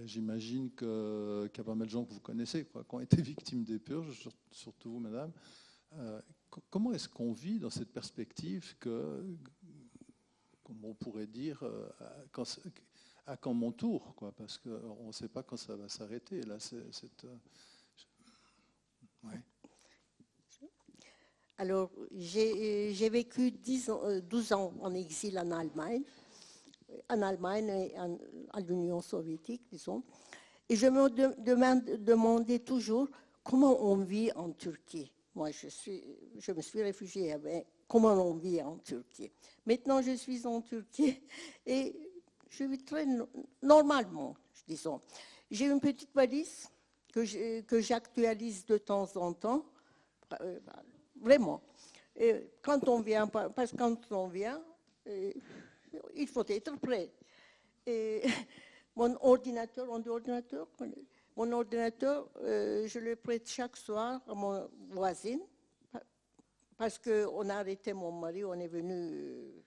J'imagine qu'il y a pas mal de gens que vous connaissez qui ont été victimes des purges, surtout vous, madame. Comment est-ce qu'on vit dans cette perspective que, comme on pourrait dire, à quand mon tour, quoi, parce qu'on ne sait pas quand ça va s'arrêter. Là, ouais. Alors, j'ai vécu 12 ans en exil en Allemagne et à l'Union soviétique, disons. Et je me demandais toujours comment on vit en Turquie. Moi, je me suis réfugiée, mais comment on vit en Turquie. Maintenant, je suis en Turquie et je vis très normalement, disons. J'ai une petite valise que j'actualise de temps en temps, vraiment. Et quand on vient, parce que quand on vient, il faut être prêt. Et mon ordinateur, je le prête chaque soir à mon voisine, parce qu'on a arrêté mon mari, on est venu,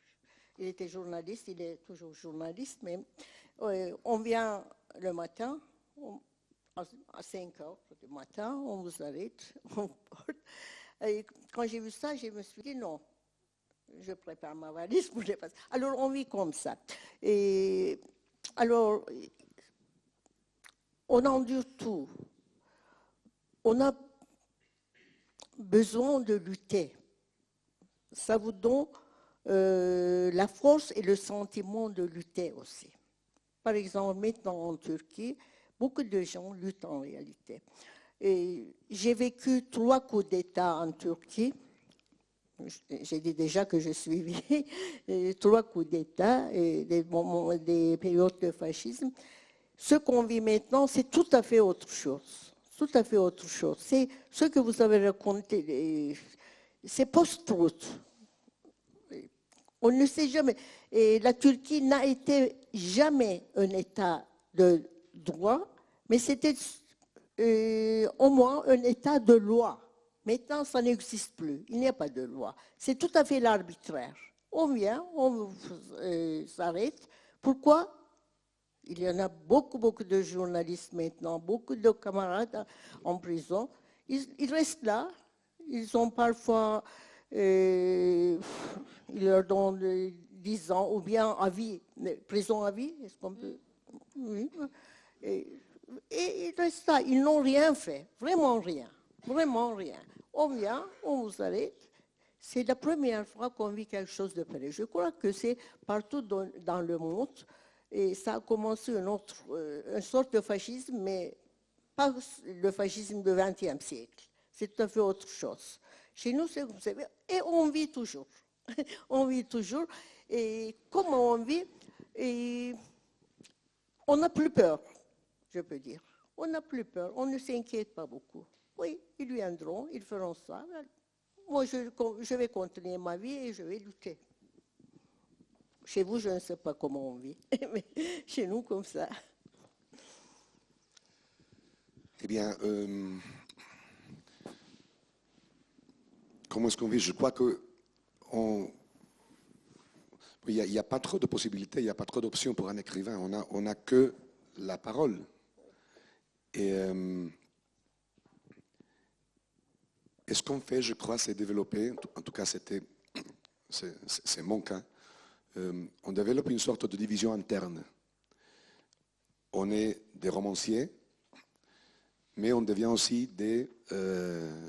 il était journaliste, il est toujours journaliste, mais on vient le matin, à 5 heures du matin, on vous arrête, on porte. Et quand j'ai vu ça, je me suis dit non, je prépare ma valise pour les passer. Alors on vit comme ça. Et alors, on endure tout. On a besoin de lutter. Ça vous donne la force et le sentiment de lutter aussi. Par exemple, maintenant en Turquie, beaucoup de gens luttent en réalité. J'ai vécu 3 coups d'État en Turquie. J'ai dit déjà que je suivais 3 coups d'État et des périodes de fascisme. Ce qu'on vit maintenant, c'est tout à fait autre chose. Tout à fait autre chose. C'est ce que vous avez raconté, c'est post-truth. On ne sait jamais. Et la Turquie n'a été jamais un État de droit, mais c'était au moins un État de loi. Maintenant, ça n'existe plus. Il n'y a pas de loi. C'est tout à fait l'arbitraire. On vient, on s'arrête. Pourquoi? Il y en a beaucoup de journalistes maintenant, beaucoup de camarades en prison. Ils restent là. Ils ont parfois, ils leur donnent 10 ans ou bien à vie, prison à vie, est-ce qu'on peut? Oui. Et ils restent là. Ils n'ont rien fait, vraiment rien. Vraiment rien. On vient, on vous arrête. C'est la première fois qu'on vit quelque chose de pareil. Je crois que c'est partout dans le monde. Et ça a commencé une sorte de fascisme, mais pas le fascisme du XXe siècle. C'est tout à fait autre chose. Chez nous, c'est, vous savez, et on vit toujours. On vit toujours. Et comment on vit? Et on n'a plus peur, je peux dire. On n'a plus peur. On ne s'inquiète pas beaucoup. Oui, ils viendront, ils feront ça. Moi, je vais continuer ma vie et je vais lutter. Chez vous, je ne sais pas comment on vit, mais chez nous, comme ça. Eh bien, comment est-ce qu'on vit? Je crois que il n'y a pas trop de possibilités, il n'y a pas trop d'options pour un écrivain. On a que la parole. Et Et ce qu'on fait, je crois, c'est développer, en tout cas c'est mon cas, on développe une sorte de division interne. On est des romanciers, mais on devient aussi des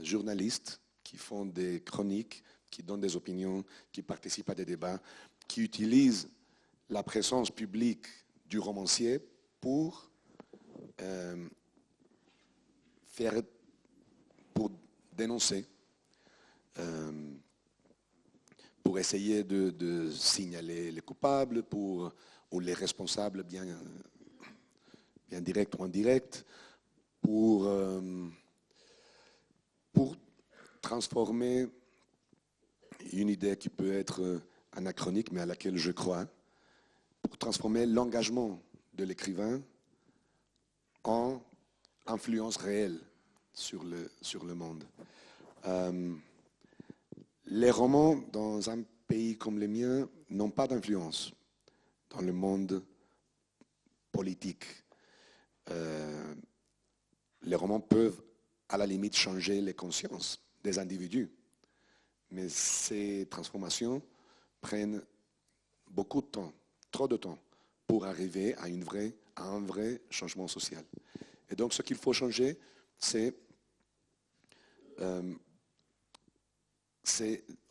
journalistes qui font des chroniques, qui donnent des opinions, qui participent à des débats, qui utilisent la présence publique du romancier pour pour dénoncer, pour essayer de signaler les coupables, ou les responsables bien directs ou indirects, pour transformer une idée qui peut être anachronique, mais à laquelle je crois, pour transformer l'engagement de l'écrivain en influence réelle sur le monde. Les romans, dans un pays comme le mien, n'ont pas d'influence dans le monde politique. Les romans peuvent, à la limite, changer les consciences des individus. Mais ces transformations prennent beaucoup de temps, trop de temps, pour arriver à un vrai changement social. Et donc, ce qu'il faut changer,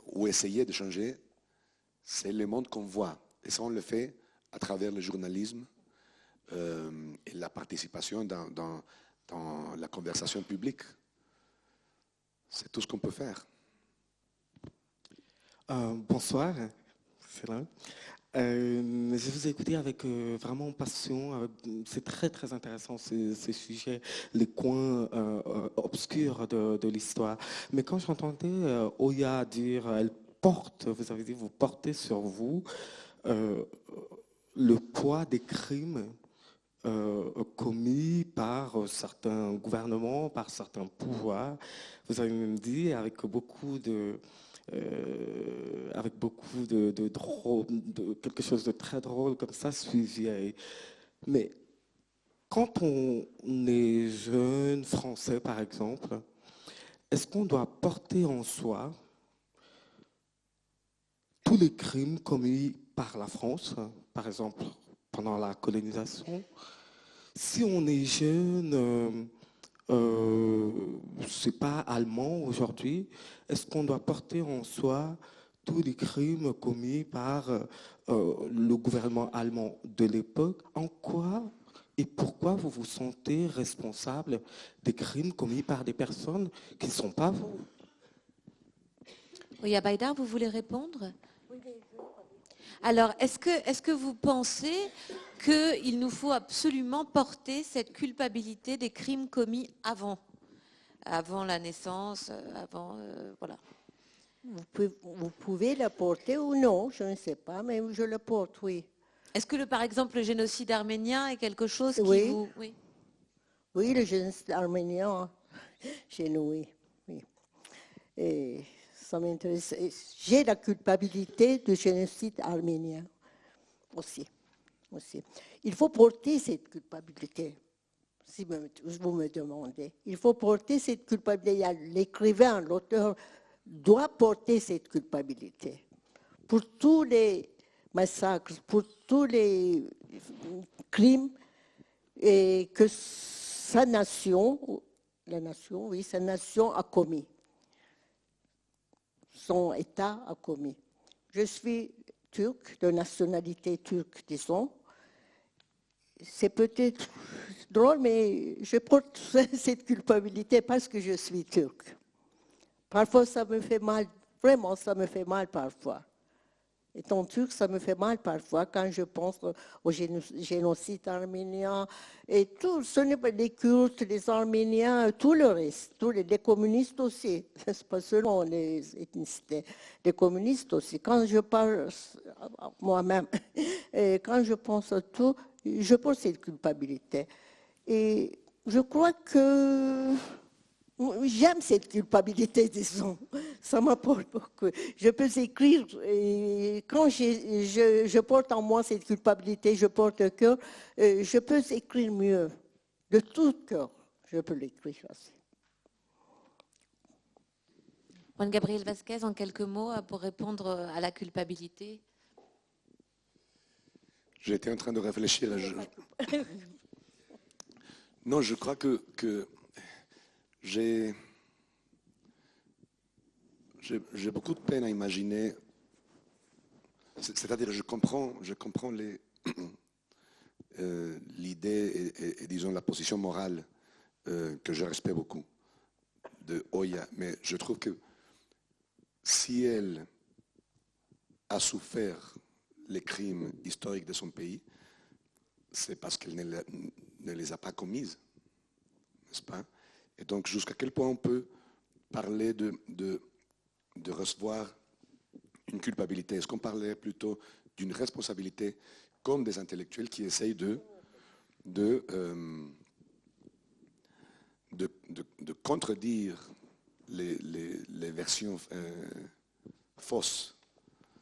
ou essayer de changer, c'est le monde qu'on voit. Et ça, on le fait à travers le journalisme et la participation dans la conversation publique. C'est tout ce qu'on peut faire. Bonsoir, c'est là. Je vous ai écouté avec vraiment passion. C'est très très intéressant ce sujet, les coins obscurs de l'histoire. Mais quand j'entendais Oya dire, elle porte, vous avez dit, vous portez sur vous le poids des crimes commis par certains gouvernements, par certains pouvoirs. Vous avez même dit avec beaucoup de quelque chose de très drôle comme ça, suivi. Mais quand on est jeune français, par exemple, est-ce qu'on doit porter en soi tous les crimes commis par la France, par exemple pendant la colonisation? Si on est jeune, c'est pas allemand aujourd'hui, est-ce qu'on doit porter en soi tous les crimes commis par le gouvernement allemand de l'époque? En quoi et pourquoi vous vous sentez responsable des crimes commis par des personnes qui ne sont pas vous? Oya Baïdar, vous voulez répondre? Alors, est-ce que vous pensez qu'il nous faut absolument porter cette culpabilité des crimes commis avant la naissance, voilà? Vous pouvez la porter ou non, je ne sais pas, mais je la porte, oui. Est-ce que, par exemple, le génocide arménien est quelque chose qui vous... Oui. Oui, le génocide arménien, chez nous, oui. Et ça m'intéresse. J'ai la culpabilité du génocide arménien aussi. Il faut porter cette culpabilité, si vous me demandez. Il faut porter cette culpabilité. L'écrivain, l'auteur doit porter cette culpabilité pour tous les massacres, pour tous les crimes et que sa nation a commis. Son État a commis. Je suis turque, de nationalité turque, disons. C'est peut-être drôle, mais je porte cette culpabilité parce que je suis turque. Parfois, ça me fait mal, vraiment, ça me fait mal parfois. Étant turc, ça me fait mal parfois quand je pense au génocide arménien et tout. Ce n'est pas les Kurdes, les Arméniens, tout le reste, les communistes aussi. Ce n'est pas seulement les ethnicités, les communistes aussi. Quand je parle moi-même, et quand je pense à tout, je porte cette culpabilité. Et je crois que j'aime cette culpabilité, disons. Ça m'apporte beaucoup. Je peux écrire, et quand je porte en moi cette culpabilité, je porte le cœur, je peux écrire mieux. De tout cœur, je peux l'écrire aussi. Juan Gabriel Vasquez, en quelques mots, pour répondre à la culpabilité. J'étais en train de réfléchir. Non, je crois que j'ai beaucoup de peine à imaginer. C'est-à-dire, je comprends l'idée et, disons, la position morale que je respecte beaucoup de Oya, mais je trouve que si elle a souffert les crimes historiques de son pays, c'est parce qu'elle ne les a pas commises, n'est-ce pas? Et donc, jusqu'à quel point on peut parler de recevoir une culpabilité? Est-ce qu'on parlait plutôt d'une responsabilité comme des intellectuels qui essayent de contredire les versions fausses?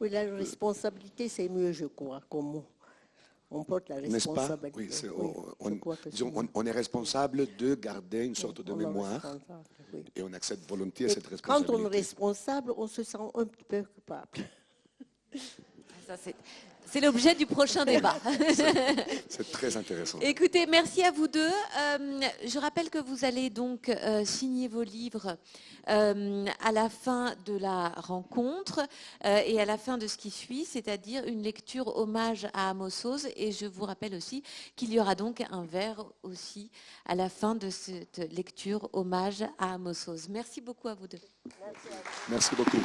Oui, la responsabilité, c'est mieux, je crois, comme on porte la N'est-ce pas? responsabilité. Oui, on est responsable de garder une sorte de mémoire et on accepte volontiers cette responsabilité. Quand on est responsable, on se sent un petit peu coupable. Ça, c'est l'objet du prochain débat. C'est très intéressant. Écoutez, merci à vous deux. Je rappelle que vous allez donc signer vos livres à la fin de la rencontre et à la fin de ce qui suit, c'est-à-dire une lecture hommage à Amos Oz. Et je vous rappelle aussi qu'il y aura donc un verre aussi à la fin de cette lecture hommage à Amos Oz. Merci beaucoup à vous deux. Merci beaucoup.